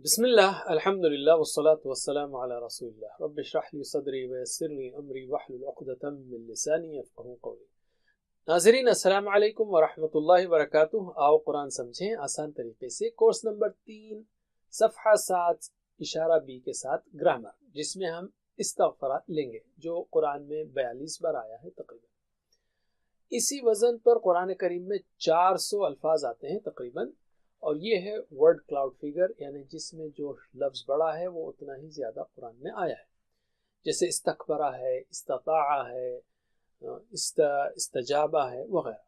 بسم اللہ الحمد للہ والصلاة والسلام علی رسول اللہ رب اشرح لی صدری ویسر لی امری واحلل عقدۃ من لسانی یفقہوا قولی۔ ناظرین السلام علیکم ورحمۃ اللہ وبرکاتہ۔ آؤ قرآن سمجھیں آسان طریقے سے، کورس نمبر 3 صفحہ 7 اشارہ بی کے ساتھ گرامر، جس میں ہم استغفرات لیں گے جو قرآن میں 42 بار آیا ہے تقریباً۔ اسی وزن پر قرآن کریم میں 400 الفاظ آتے ہیں تقریباً، اور یہ ہے ورڈ کلاؤڈ فگر، یعنی جس میں جو لفظ بڑا ہے وہ اتنا ہی زیادہ قرآن میں آیا ہے، جیسے استکبرہ ہے، استطاع ہے، استجابہ ہے وغیرہ۔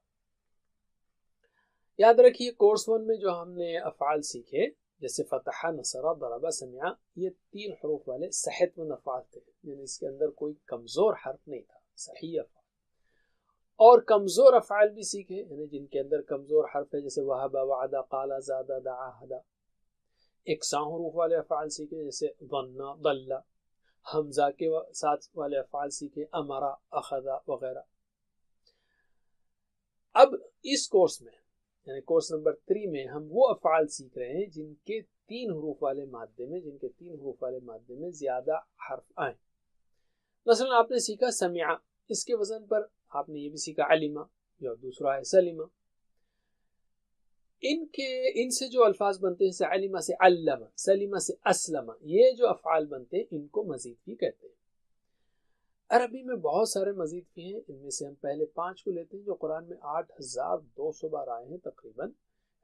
یاد رکھیے کورس 1 میں جو ہم نے افعال سیکھے، جیسے فتح، نصر، ضرب، سمع، یہ 3 حروف والے صحت مند افعال تھے، یعنی اس کے اندر کوئی کمزور حرف نہیں تھا، صحیح افعال۔ اور کمزور افعال بھی سیکھے، یعنی جن کے اندر کمزور حرف ہے، جیسے وہب، وعد، قال، زاد، دعا، ہدا۔ 100 حروف والے افعال سیکھے، جیسے ظن، ضل۔ حمزہ کے ساتھ والے افعال سیکھے، امر، اخذ وغیرہ۔ اب اس کورس میں، یعنی کورس نمبر 3 میں، ہم وہ افعال سیکھ رہے ہیں جن کے 3 حروف والے مادے میں زیادہ حرف آئیں۔ مثلا آپ نے سیکھا سمع، اس کے وزن پر آپ نے یہ بھی سیکھا علمہ، جو دوسرا ہے سلمہ۔ ان سے جو الفاظ بنتے ہیں، سے علمہ سے علمہ، سلمہ سے اسلمہ، یہ جو افعال بنتے ہیں ان کو مزید بھی کہتے ہیں۔ عربی میں بہت سارے مزید بھی ہیں، ان میں سے ہم پہلے 5 کو لیتے ہیں جو قرآن میں 8200 بار آئے ہیں تقریباً،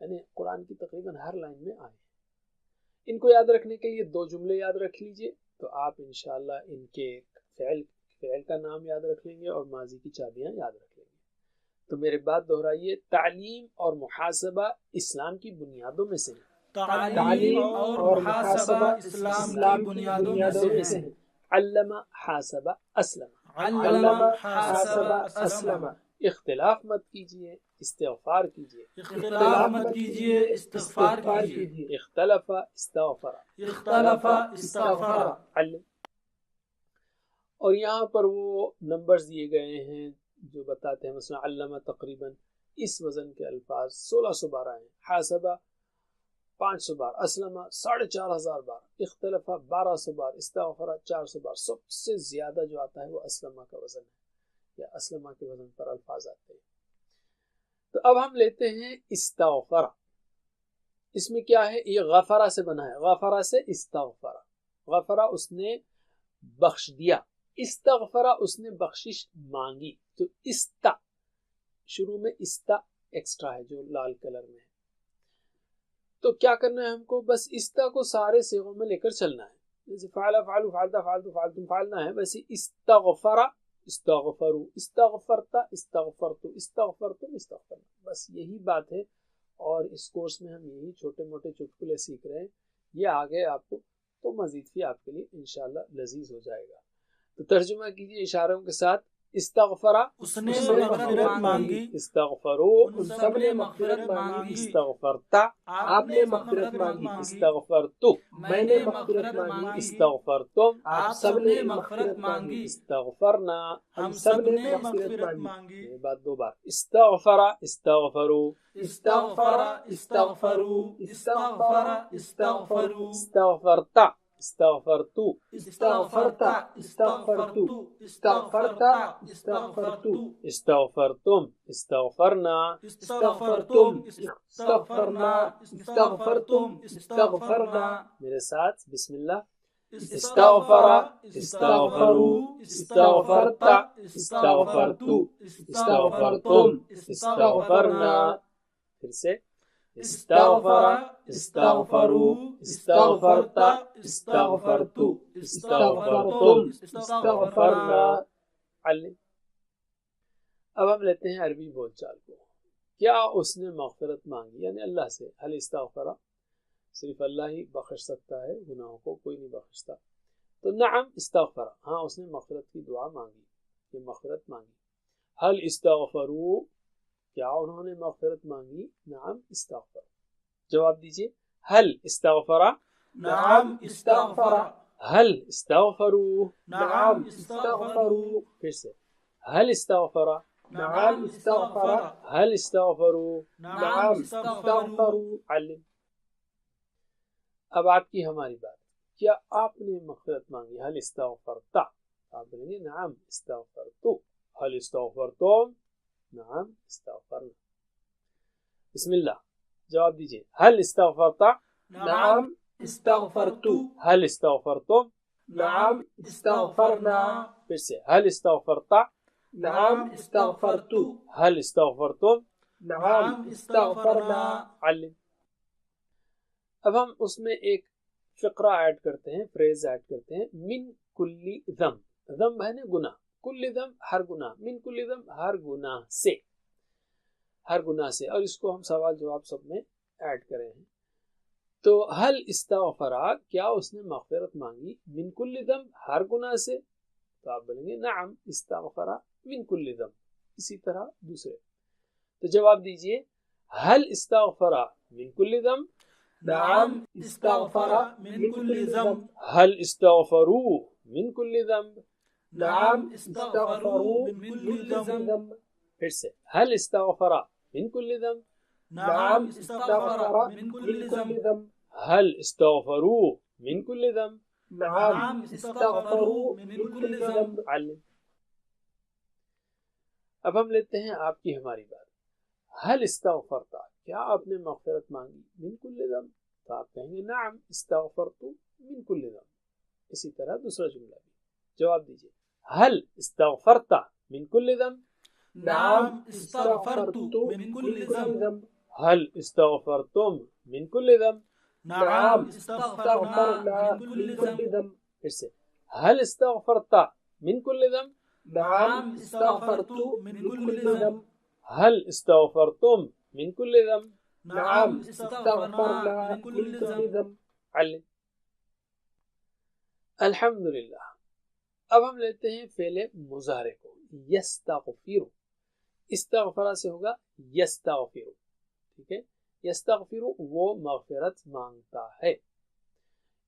یعنی قرآن کی تقریباً ہر لائن میں آئے ہیں۔ ان کو یاد رکھنے کے لیے 2 جملے یاد رکھ لیجئے، تو آپ انشاءاللہ ان کے فعل کا نام یاد رکھ لیں گے اور ماضی کی چابیاں یاد رکھ لیں گے۔ تو میرے بات دہرائیے، تعلیم اور محاسبہ اسلام کی بنیادوں میں سے ہیں۔ تعلیم اور محاسبہ اسلام کی بنیادوں میں سے ہیں۔ علم، حاسب، اسلم۔ علم، حاسب، اسلم۔ اختلاف مت کیجئے، استغفار کیجئے۔ اختلاف مت کیجئے، استغفار کیجئے۔ اختلف، استغفر۔ اختلف، استغفر۔ علم۔ اور یہاں پر وہ نمبرز دیے گئے ہیں جو بتاتے ہیں، مثلا علمہ تقریباً اس وزن کے الفاظ 1600 بار آئے ہیں، حاسبہ 500 بار، اسلمہ 4500 بار، اختلفہ 1200 بار، استغفرہ 400 بار۔ سب سے زیادہ جو آتا ہے وہ اسلمہ کا وزن ہے، یا اسلمہ کے وزن پر الفاظ آتے ہیں۔ تو اب ہم لیتے ہیں استغفرہ۔ اس میں کیا ہے؟ یہ غفرہ سے بنا ہے، غفرہ سے استغفرہ۔ غفرہ اس نے بخش دیا، استغفرہ اس نے بخشش مانگی۔ تو استا، شروع میں استا ایکسٹرا ہے جو لال کلر میں ہے، تو کیا کرنا ہے ہم کو؟ بس استا کو سارے صیغوں میں لے کر چلنا ہے، جیسے فعل، فعلوا، فعلتا، فعلتم، فعلتم، فعلنا ہے، ویسے استغفر، استغفروا، استغفرت، استغفرتم، استغفرتم، استغفرنا، بس یہی بات ہے۔ اور اس کورس میں ہم یہی چھوٹے موٹے چٹکلے سیکھ رہے ہیں، یہ آگے آپ کو تو مزید بھی آپ کے لیے انشاءاللہ لذیذ ہو جائے گا۔ تو ترجمہ کیجئے اشاروں کے ساتھ۔ استغفرہ، اس نے مغفرت مانگی، استغفرو، ان سب نے مغفرت مانگی۔ استغفرتا، آپ نے مغفرت مانگی۔ استغفرتو، میں نے مغفرت مانگی۔ استغفرتم، آپ سب نے مغفرت مانگی۔ استغفرنا، ہم سب نے مغفرت مانگی۔ یہ بات 2 بار۔ استغفر، استغفرو، استغفر، استغفروا، استغفر، استغفروا، استغفرتا، استغفرتو، استغفرت، استغفرتو، استغفرت، استغفرتو، استغفرتم، استغفرنا، استغفرتم، استغفرنا، استغفرتم، استغفرنا۔ میرے ساتھ بسم اللہ۔ استغفر، استغفروا، استغفرت، استغفرتو، استغفرتم، استغفرنا۔ پھر سے استغفر، استغفروا، استغفرت، استغفرتو، استغفرتم، استغفرنا۔ علم۔ اب ہم لیتے ہیں عربی بول چال کو۔ کیا اس نے مغفرت مانگی، یعنی اللہ سے؟ حل استغفر، صرف اللہ ہی بخش سکتا ہے گناہوں کو، کوئی نہیں بخشتا۔ تو نعم استغفر، ہاں اس نے مغفرت کی دعا مانگی، یہ مغفرت مانگی۔ حل استغفروا، کیا انہوں نے مغفرت مانگی؟ نعم استغفر۔ جواب دیجئے، حل استغفر، نعم استغفر، حل استغفروا، نعم استغفروا، پھر سے حل استغفر، نعم استغفر، حل استغفروا، نعم استغفروا۔ علم۔ اب آپ کی ہماری بات، کیا آپ نے مغفرت مانگی؟ حل استغفرت، آپ بولیں گے نعم استغفرت. حل استغفرتم؟ نعم استغفرنا. بسم اللہ جواب دیجئے. حل استغفرت؟ نعم استغفرت. حل استغفرتم؟ نعم استغفرنا. پھر سے حل استغفرت؟ نعم استغفرت. حل استغفرتم؟ نعم استغفرنا. علم. اب ہم اس میں ایک فقرہ ایڈ کرتے ہیں، فریز ایڈ کرتے ہیں. من کلی ذنب، ذنب ہے نا گناہ، کل ذنب ہر گناہ، من کلی ذنب ہر گناہ سے، ہر گناہ سے. اور اس کو ہم سوال جواب سب میں ایڈ کرے ہیں. تو حل استغفرا، کیا اس نے مغفرت مانگی من کل ذنب ہر گناہ سے؟ تو آپ بولیں گے نعم استغفرا من کل ذنب. اسی طرح دوسرے، تو جواب دیجئے حل استغفرا من کل ذنب؟ نعم استغفر من كل ذنب. حل استغفروا من کل ذنب؟ نعم استغفروا من كل ذنب. پھر سے حل استغفرا من کل ذنب؟ نعم استغفر من كل ذنب. حل استغفروا من کل ذنب؟ نعم استغفروا من كل ذنب. علم. اب ہم لیتے ہیں آپ کی ہماری بات. حل استغفرت، کیا آپ نے مغفرت مانگی من کل ذنب؟ تو آپ کہیں گے نعم استغفرت من کل ذنب. اسی طرح دوسرا جملہ بھی جواب دیجئے. حل استغفرت من کل ذنب؟ نعم استغفرت من كل ذنب. حل استغفرتم من کل ذنب؟ نعم استغفرنا من كل ذنب. پھر سے حل استغفرت من کل ذنب؟ نعم استغفرت من كل ذنب. حل استغفرتم من کل ذنب؟ نعم استغفرنا من كل ذنب. علم. الحمدللہ. اب ہم لیتے ہیں فعل مضارع کو. یستغفر، استغفرہ سے ہوگا یستغفر. ٹھیک ہے، یستغفر وہ مغفرت مانگتا ہے.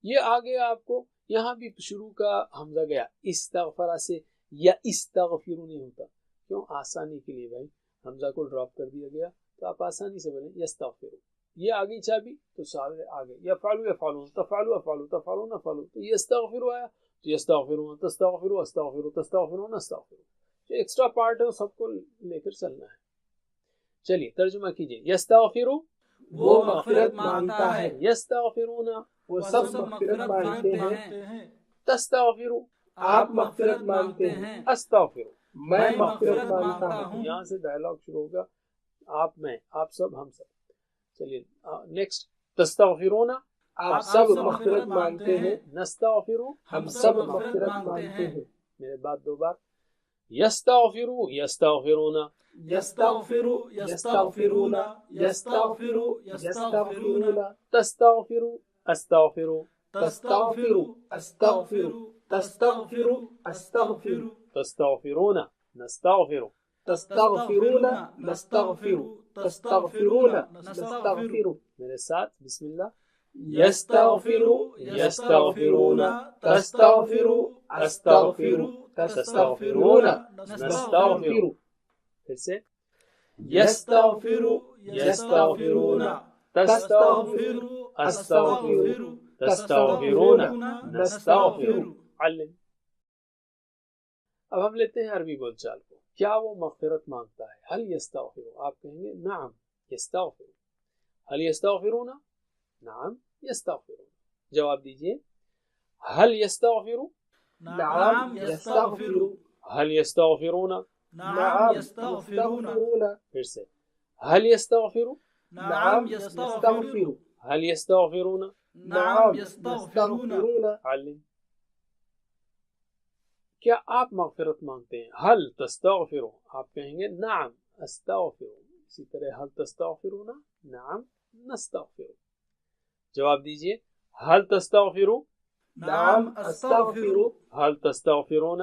یہ آگے آپ کو یہاں بھی شروع کا حمزہ گیا استغفرہ سے، یا استغفر نہیں ہوتا. کیوں؟ آسانی کے لیے بھائی حمزہ کو ڈراپ کر دیا گیا، تو آپ آسانی سے بولیں یستغفر. یہ آگے چابی تو سارے آگے یفعلوا یفعلون، تفعلوا افعلوا، تفعلون افعلوا. تو یستغفر آیا تو یستغفرون، تستغفروا استغفروا، تستغفرون استغفروا. جو ایکسٹرا پارٹ ہے وہ سب کو لے کر چلنا ہے. چلیے ترجمہ کیجئے. یستغفر وہ مغفرت مانگتا ہے. یستغفرون وہ سب مغفرت مانگتے ہیں. تستغفر آپ مغفرت مانگتے ہیں. استغفر میں مغفرت مانگتا ہوں. یہاں سے ڈائلاگ شروع ہوگا. آپ، میں، آپ سب، ہم سب. چلیے نیکسٹ. تستغفرون آپ سب مغفرت مانگتے ہیں. نستغفر ہم سب مغفرت مانگتے ہیں. میرے بعد دو بار. یستغفر یستغفرون، یستغفر یستغفرون، یستغفر یستغفرون، تستغفر استغفر، تستغفر استغفر، تستغفر استغفر، تستغفرون نستغفر، تستغفرون نستغفر، تستغفرون نستغفر. میرے ساتھ بسم اللہ. یستغفر یستغفرون، تستغفر استغفر، تستغفرون نستغفر. پھر سے یستغفر یستغفرون، تستغفر استغفر، تستغفرون نستغفر. علم. اب ہم لیتے ہیں عربی بول چال کو. کیا وہ مغفرت مانگتا ہے؟ حل یستغفر، آپ کہیں گے نعم یستغفر. حل یستغفرون؟ نعم یستغفرون. جواب دیجئے. حل یستغفر؟ نعم یستغفر. حل یستغفرون؟ نعم یستغفرون. پھر سے حل یستغفر؟ نعم یستغفر. حل یستغفرون؟ نعم یستغفرون. علم. کیا آپ مغفرت مانگتے ہیں؟ حل تستغفر، آپ کہیں گے نعم استغفر. اسی طرح حل تستغفرون؟ نعم نستغفر. جواب دیجئے. حل تستغفر؟ نعم استغفر. حل تستغفرون؟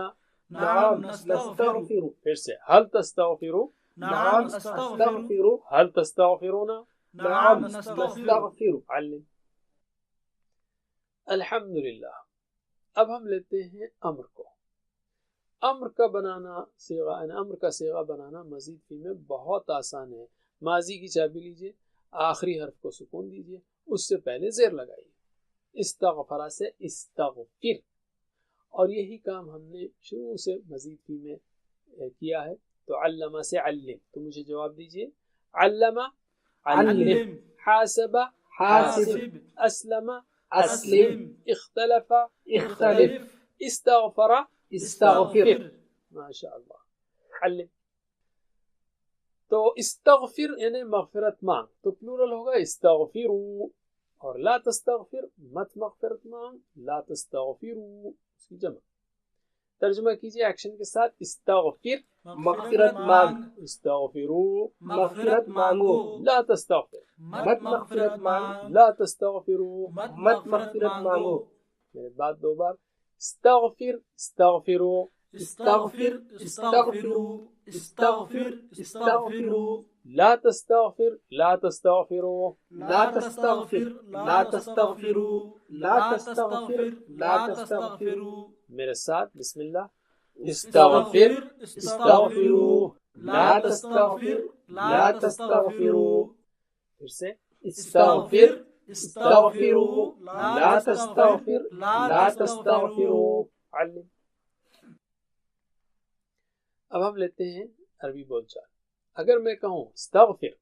نعم نستغفر. پھر سے حل تستغفر؟ نعم استغفر. حل تستغفرون؟ نعم نستغفر. علم. الحمدللہ. اب ہم لیتے ہیں امر کو. امر کا بنانا صیغہ، امر کا صیغہ بنانا مزید فی میں بہت آسان ہے. ماضی کی چابی لیجئے، آخری حرف کو سکون دیجئے، اس سے پہلے زیر لگائیے. استغفر سے استغفر، اور یہی کام ہم نے شروع سے مزید فی میں کیا ہے. تو علم سے علم، تو مجھے جواب دیجئے. علم علم، حاسب حاسب، اسلم اسلم، اختلف اختلف، استغفر استغفر. ما شاء اللہ. علم تو استغفر یعنی مغفرت مانگ، تو پلورل ہوگا استغفروا، اور لا تستغفر مت مغفرت مانگ، لا تستغفروا اس کی جمع. ترجمہ کیجئے ایکشن کے ساتھ. استغفر مغفرت مانگ، استغفروا مغفرت مانگو، لا تستغفر مت مغفرت مانگ، لا تستغفروا. مت مغفرت مانگو. میرے بعد دو بار استغفر استغفروا، استغفر استغفروا، استغفر استغفروا، لا تستغفر لا تستغفروا. لا تستغفر لا تستغفروا، لا تستغفر لا تستغفروا. میرے ساتھ بسم اللہ. استغفر استغفروا، لا تستغفر لا تستغفروا، پھر سے استغفر استغفروا، لا تستغفر لا تستغفروا. علم. اب ہم لیتے ہیں عربی بول چال. اگر میں کہوں استغفر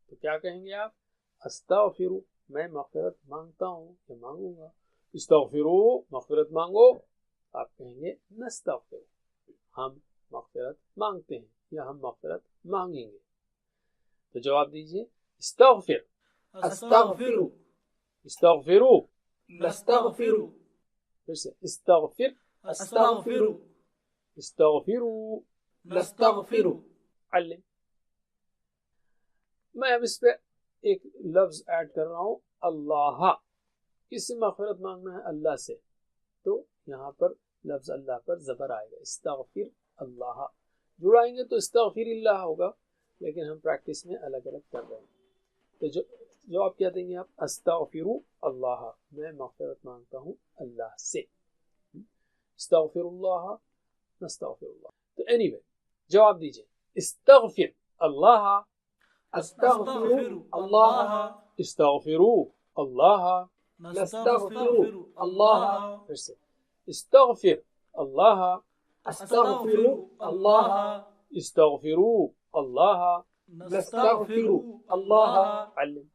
تو کیا کہیں گے آپ؟ استغفر میں مغفرت مانگتا ہوں یا مانگوں گا. استغفروا مغفرت مانگو، آپ کہیں گے نستغفر ہم مغفرت مانگتے ہیں یا ہم مغفرت مانگیں گے. تو جواب دیجئے. استغفر استغفر استغفروا، نستغفر پھر سے استغفر استغفر استغفروا. نستغفر. علم. میں اب اس پہ ایک لفظ ایڈ کر رہا ہوں، اللہ. کس سے مغفرت مانگنا ہے؟ اللہ سے. تو یہاں پر لفظ اللہ پر زبر آئے گا. استغفر اللہ جڑائیں گے تو استغفر اللہ ہوگا، لیکن ہم پریکٹس میں الگ الگ کر رہے ہیں. تو جو آپ کیا دیں گے آپ؟ استغفر اللہ میں مغفرت مانگتا ہوں اللہ سے. استغفر اللہ نستغفر اللہ. تو اینی وے جواب دیجئے. استغفر اللہ، استغفر اللہ، استغفروا اللہ، نستغفر اللہ، پھر سے استغفر اللہ، استغفر اللہ، استغفروا اللہ. نستغفر اللہ. علم.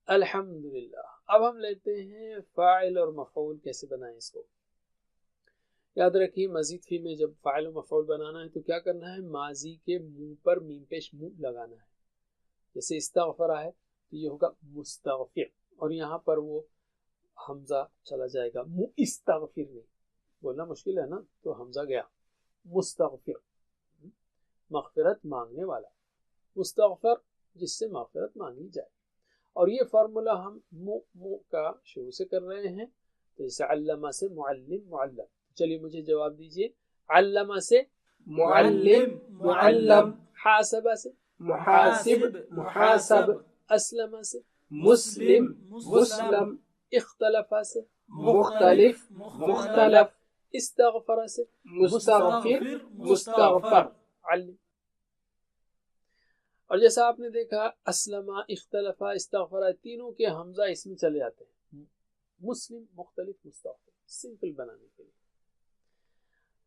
الحمدللہ. اب ہم لیتے ہیں فاعل اور مفعول کیسے بنائیں اس کو. یاد رکھیے مزید فی میں جب فاعل و مفعول بنانا ہے تو کیا کرنا ہے؟ ماضی کے منہ پر میم پیش منہ لگانا ہے. جیسے استغفر ہے تو یہ ہوگا مستغفر، اور یہاں پر وہ حمزہ چلا جائے گا. استغفر نہیں بولنا مشکل ہے نا، تو حمزہ گیا. مستغفر مغفرت مانگنے والا، مستغفر جس سے مغفرت مانگی جائے. اور یہ فارمولا ہم مو کا شروع سے کر رہے ہیں. تو جیسے علامہ سے معلم معلم. چلیے مجھے جواب دیجئے. علامہ سے معلم معلم، حاسبہ سے محاسب محاسب، اسلم سے مسلم مسلم، اختلف سے مختلف مختلف، استغفر سے مستغفر مستغفر. علم. اور جیسا آپ نے دیکھا اسلم اختلف استغفر تینوں کے حمزہ اس میں چلے جاتے ہیں. مسلم مختلف مستغفر سمپل بنانے کے لیے.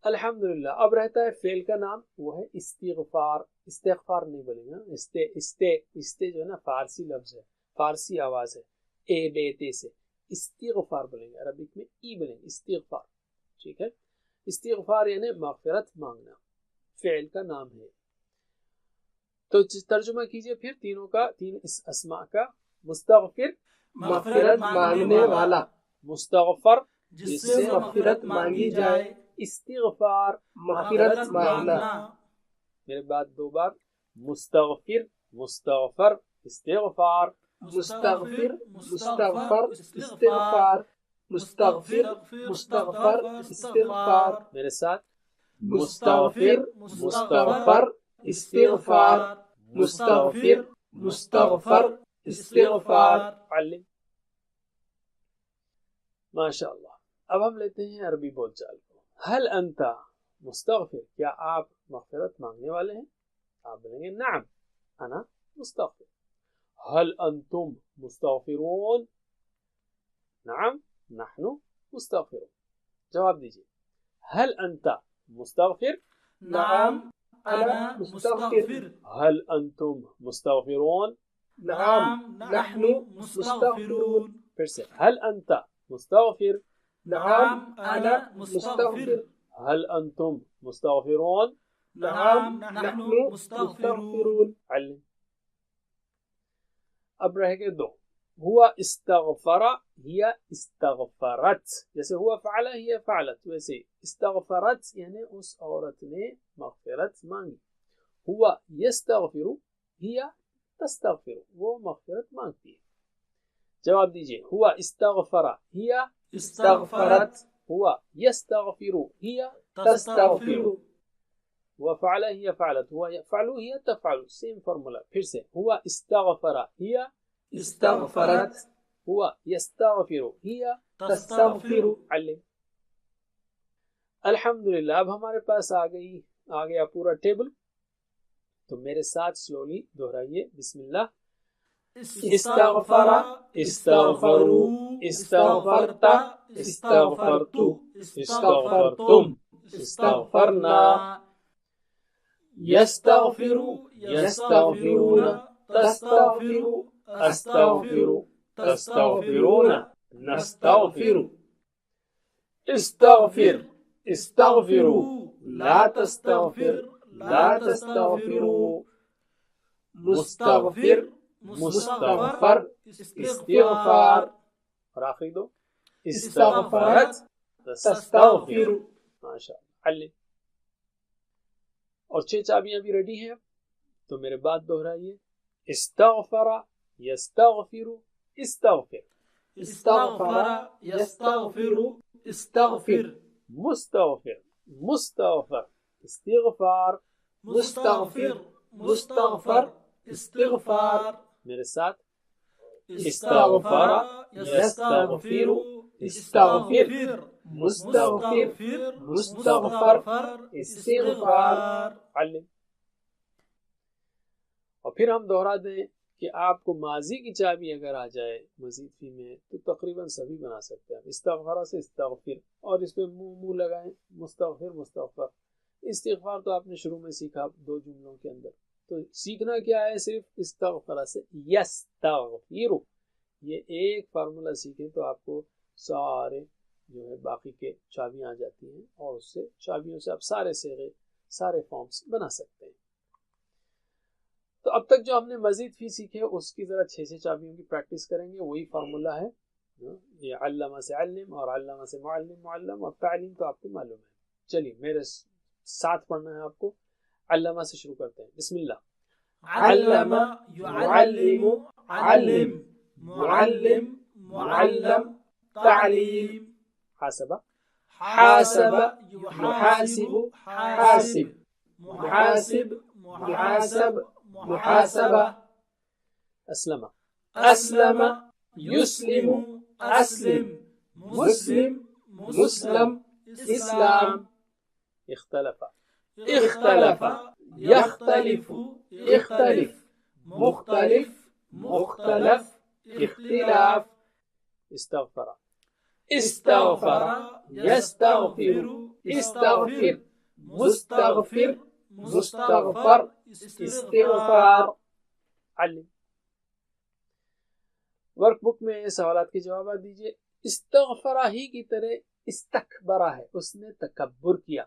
الحمدللہ. اب رہتا ہے فعل کا نام، وہ ہے استغفار. استغفار نہیں بولیں گے. استے جو ہے نا فارسی لفظ ہے، فارسی آواز ہے، اے بے تے سے. استغفار بولیں گے، عربک میں ای بولیں گے. استغفار ٹھیک ہے. استغفار یعنی مغفرت مانگنا، فعل کا نام ہے. تو ترجمہ کیجئے پھر تینوں کا، تین اس اسماء کا. مستغفر مغفرت مانگنے والا، مستغفر جس سے مغفرت مانگی جائے، استغفار مغفرت مانگنا. میرے بعد دو بار مستغفر مستغفر استغفار. مستغفر مستغفر استغفار، مستغفر مستغفر استغفار. میرے ساتھ مستغفر مستغفر استغفار، مستغفر مستغفر استغفار. علم. ماشاء اللہ. اب ہم لیتے ہیں عربی بول چال کو. هل انت مستغفر، کیا آپ مغفرت مانگنے والے ہیں؟ آپ بولیں گے نعم انا مستغفر. هل أنتم مستغفرون؟ نعم نحن مستغفرون. جواب دیجیے. هل أنت مستغفر؟ نعم أنا مستغفر. هل أنتم مستغفرون؟ نعم نحن مستغفرون. پھر سے. هل أنت مستغفر؟ نعم أنا مستغفر. هل أنتم مستغفرون؟ نعم نحن مستغفرون. علم. اب رہ گئے دو. ہوا استغفر ہی استغفرت. جیسے ہوا فعل ہی فعلت، ویسے استغفرت یعنی اس عورت نے مغفرت مانگی. ہوا یستغفر ہی تستغفر، وہ مغفرت مانگتی ہے. جواب دیجئے. ہوا استغفر ہی استغفرت. ہوا یستغفر ہی تستغفر. ہوا فعل ہی فعلت، ہوا یفعل ہی تفعل. Same formula. پھر سے. ہوا استغفر ہی استغفرت. ہوا یستغفر ہی تستغفر. علم. الحمدللہ. اب ہمارے پاس آ گیا پورا ٹیبل. تو میرے ساتھ سلولی دہرائیے. بسم اللہ. استغفر استغفروا استغفرت استغفرت استغفرتم استغفرنا يستغفر يستغفرون تستغفر استغفر تستغفرون نستغفر. استغفر استغفروا لا تستغفر لا تستغفروا. مستغفر مستغفر استغفار. اور آخری دو. استغفرت تستغفر. ماشاء اللہ. علم. اور 6 چابیاں بھی ریڈی ہیں. تو میرے بات دہرائیے. استغفر یستغفر استغفر. استغفر يستغفر استغفر. مستغفر مستغفر استغفار. مستغفر مستغفر استغفار. میرے ساتھ. استغفر يستغفر استغفر. مستغفر مستغفر استغفار. علم. اور پھر ہم دوہرا دیں کہ آپ کو ماضی کی چابی اگر آ جائے مزید فی میں تو تقریباً سبھی بنا سکتے ہیں. استغفر سے استغفر اور اس پہ منہ لگائیں. مستغفر مستغفر. استغفار تو آپ نے شروع میں سیکھا 2 جملوں کے اندر. تو سیکھنا کیا ہے؟ صرف استغفر سے یستغفر. یہ ایک فارمولا سیکھیں تو آپ کو سارے جو ہے باقی کے چابیاں آ جاتی ہیں اور اس سے چابیوں سے آپ سارے صیغے سارے فارمز بنا سکتے ہیں. تو اب تک جو ہم نے مزید فی سیکھے اس کی ذرا 6 چابیوں کی پریکٹس کریں گے. وہی فارمولا ہے. یہ علامہ سے علم اور علامہ سے معلم معلم اور تعلیم تو آپ کو معلوم ہے. چلیے میرے ساتھ پڑھنا ہے آپ کو. علامہ سے شروع کرتے ہیں. بسم اللہ. علم يعلم علم معلم معلم تعلیم. حاسب حاسب يحاسب حاسب. محاسب محاسب محاسبة. اسلم أسلم يسلم أسلم. مسلم مسلم إسلام. اختلف اختلف يختلف اختلف. مختلف مختلف اختلاف. استغفر استغفر يستغفر استغفر. مستغفر مستغفر استغفار. علم. ورک بک میں سوالات کے جوابات دیجیے. استغفرہ ہی کی طرح استکبرہ ہے، اس نے تکبر کیا.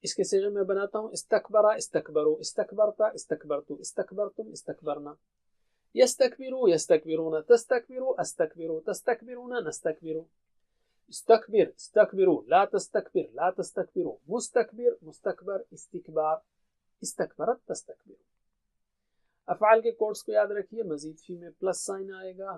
اس کے صیغے میں بناتا ہوں. استکبرہ استکبرو استکبرتا استکبرتو استکبرتم استکبرنا. یستکبرو یستکبرون تستکبرو استکبرو تستکبرون نستکبرو. استکبر استکبرو لا تستکبر لا تستکبرو. مستکبر مستکبر استکبار. استکبرت تستکبرو. افعال کے کوڈز کو یاد رکھیے. مزید فی میں پلس سائن آئے گا.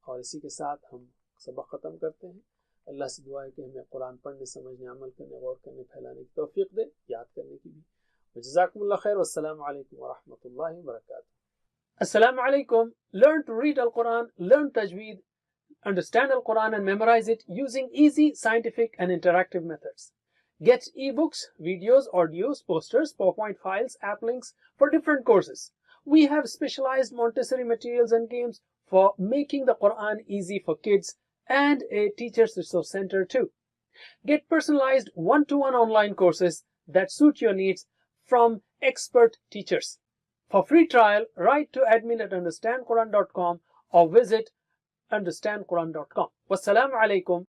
اور اسی کے ساتھ ہم سبق ختم کرتے ہیں. اللہ سے دعا ہے کہ ہمیں قرآن پڑھنے سمجھنے عمل کرنے غور کرنے پھیلانے کی توفیق دے، یاد کرنے کی بھی. جزاکم اللہ خیر. والسلام علیکم ورحمۃ اللہ وبرکاتہ. Assalamu alaikum. Learn to read Al-Quran, learn Tajweed, understand Al-Quran and memorize it using easy, scientific and interactive methods. Get ebooks, videos, audios, posters, PowerPoint files, app links for different courses. We have specialized Montessori materials and games for making the Quran easy for kids, and a teacher's resource center too. Get personalized one-to-one online courses that suit your needs from expert teachers. For free trial, write to admin@understandquran.com or visit understandquran.com. Wassalamu alaikum